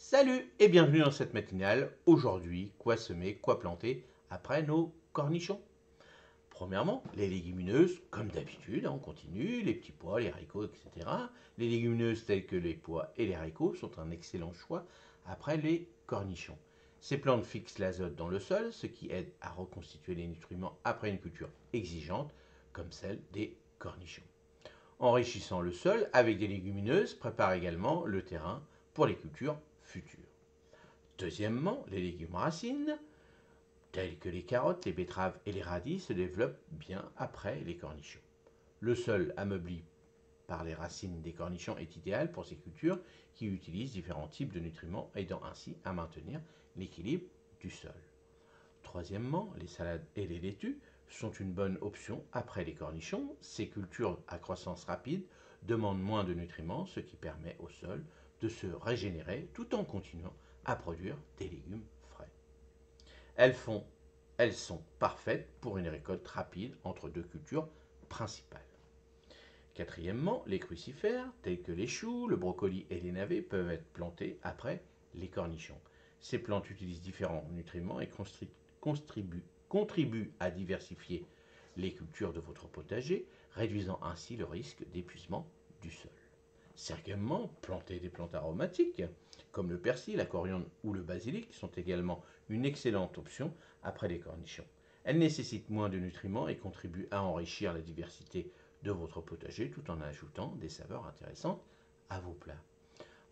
Salut et bienvenue dans cette matinale. Aujourd'hui, quoi semer, quoi planter après nos cornichons? Premièrement, les légumineuses, comme d'habitude, on continue, les petits pois, les haricots, etc. Les légumineuses telles que les pois et les haricots sont un excellent choix après les cornichons. Ces plantes fixent l'azote dans le sol, ce qui aide à reconstituer les nutriments après une culture exigeante, comme celle des cornichons. Enrichissant le sol avec des légumineuses prépare également le terrain pour les cultures futures. Deuxièmement, les légumes racines, tels que les carottes, les betteraves et les radis, se développent bien après les cornichons. Le sol ameubli par les racines des cornichons est idéal pour ces cultures qui utilisent différents types de nutriments, aidant ainsi à maintenir l'équilibre du sol. Troisièmement, les salades et les laitues sont une bonne option après les cornichons. Ces cultures à croissance rapide demandent moins de nutriments, ce qui permet au sol de se régénérer tout en continuant à produire des légumes frais. Elles, font, elles sont parfaites pour une récolte rapide entre deux cultures principales. Quatrièmement, les crucifères, tels que les choux, le brocoli et les navets, peuvent être plantés après les cornichons. Ces plantes utilisent différents nutriments et contribuent à diversifier les cultures de votre potager, réduisant ainsi le risque d'épuisement du sol. Cinquièmement, planter des plantes aromatiques, comme le persil, la coriandre ou le basilic, sont également une excellente option après les cornichons. Elles nécessitent moins de nutriments et contribuent à enrichir la diversité de votre potager tout en ajoutant des saveurs intéressantes à vos plats.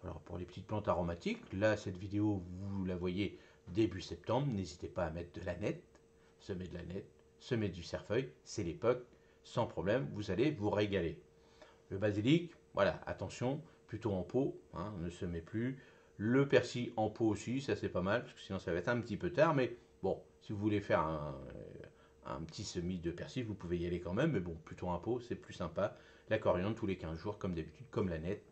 Alors pour les petites plantes aromatiques, là cette vidéo vous la voyez début septembre, n'hésitez pas à mettre de la nette, semer du cerfeuil, c'est l'époque, sans problème, vous allez vous régaler. Le basilic, voilà, attention, plutôt en pot, hein, ne semez plus. Le persil en pot aussi, ça c'est pas mal, parce que sinon ça va être un petit peu tard, mais bon, si vous voulez faire un petit semis de persil, vous pouvez y aller quand même, mais bon, plutôt en pot, c'est plus sympa. La coriandre tous les 15 jours, comme d'habitude, comme la nette.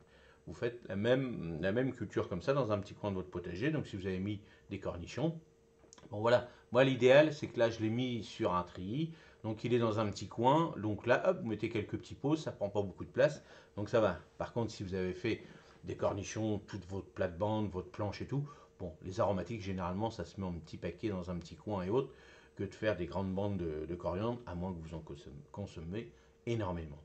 Vous faites la même culture comme ça dans un petit coin de votre potager. Donc si vous avez mis des cornichons, bon voilà, moi l'idéal c'est que là je l'ai mis sur un treillis, donc il est dans un petit coin, donc là hop, vous mettez quelques petits pots, ça prend pas beaucoup de place, donc ça va. Par contre si vous avez fait des cornichons, toute votre plate-bande, votre planche et tout, bon, les aromatiques généralement ça se met en petit paquet dans un petit coin et autres, que de faire des grandes bandes de coriandre, à moins que vous en consommez énormément.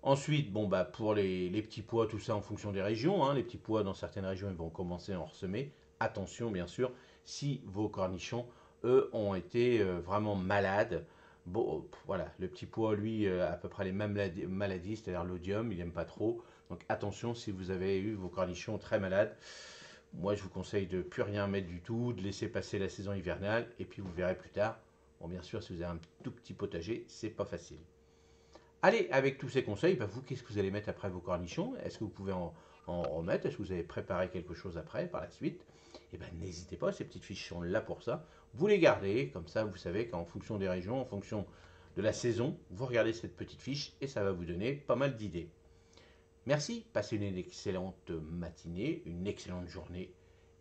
Ensuite, bon, bah, pour les petits pois, tout ça en fonction des régions, hein, les petits pois dans certaines régions ils vont commencer à en ressemer. Attention bien sûr, si vos cornichons, eux, ont été vraiment malades. Bon, voilà, le petit pois, lui, a à peu près les mêmes maladies, c'est-à-dire l'odium, il n'aime pas trop. Donc attention, si vous avez eu vos cornichons très malades, moi je vous conseille de ne plus rien mettre du tout, de laisser passer la saison hivernale, et puis vous verrez plus tard. Bon, bien sûr, si vous avez un tout petit potager, c'est pas facile. Allez, avec tous ces conseils, bah vous, qu'est-ce que vous allez mettre après vos cornichons? Est-ce que vous pouvez en remettre? Est-ce que vous avez préparé quelque chose après, par la suite? Eh bien, n'hésitez pas, ces petites fiches sont là pour ça. Vous les gardez, comme ça, vous savez qu'en fonction des régions, en fonction de la saison, vous regardez cette petite fiche et ça va vous donner pas mal d'idées. Merci, passez une excellente matinée, une excellente journée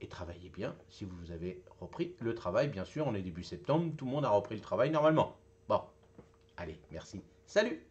et travaillez bien si vous avez repris le travail. Bien sûr, on est début septembre, tout le monde a repris le travail normalement. Bon, allez, merci. Salut!